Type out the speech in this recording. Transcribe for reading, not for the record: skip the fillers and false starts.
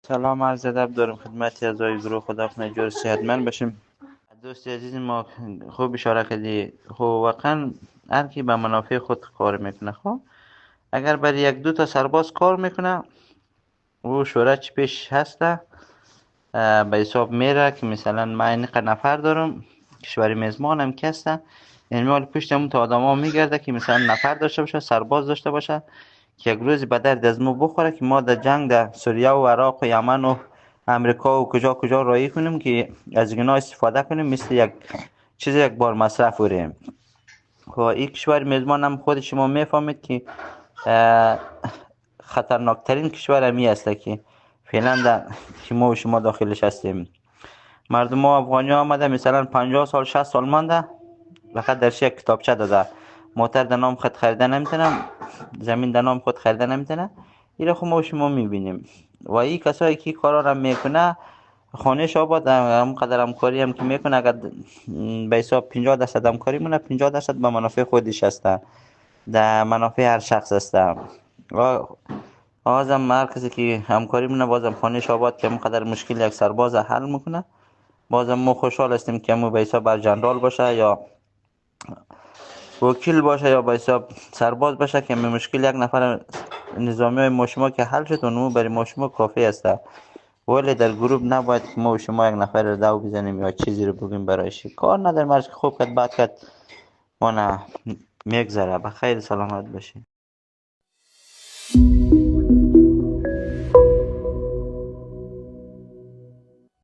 سلام عرض ادب دارم خدمت اعضای گروه. خدا کنه جور صحتمند باشیم. دوست عزیز ما خوب اشاره کردی. خب واقعا هر کی به منافع خود کار میکنه. خب اگر برای یک دو تا سرباز کار میکنه او شورش پیش هسته به حساب میره که مثلا من اینقدر نفر دارم، کشوری میزبانم که هسته، این مال پشت اون تا آدم ها میگرده که مثلا نفر داشته باشه، سرباز داشته باشه که یک روزی به درد از ما بخوره که ما در جنگ در سوریه و عراق و یمن و امریکا و کجا کجا رایی کنیم که از اینا استفاده کنیم مثل یک چیز یک بار مصرف وریم. خب این کشور میزبان هم خود شما میفهمید که خطرناکترین کشور همی است که فعلا در که ما و شما داخلش هستیم. مردم ما افغانی ها آمده مثلا 50 سال 60 سال مانده فقط درش یک کتابچه داده، موتر در نام خود خریده نمیتونم، زمین در نام خود خریده نمیتونه. این خب ما و شما میبینیم و این کسایی که کارا را میکنه خانهش آباد هم قدر همکاری هم که میکنه اگر به حساب 50% همکاری مونه 50% به منافع خودش هسته، در منافع هر شخص هسته. و آزم هر کسی که همکاری مونه بازم خانهش آباد که قدر مشکل یک سرباز حل میکنه. بازم ما خوشحال هستیم که مو به حساب بر جنرال باشه یا وکیل باشه یا به حساب سرباز باشه که مشکل یک نفر نظامی های ما شما که حل شد اونمو برای ما شما کافی است. ولی در گروه نباید که ما و شما یک نفر رو دو بزنیم یا چیزی رو بگیم برایش. کار نداره مرز که خوب کرد بد کرد ما نه میگذره. بخیر سلامت باشی.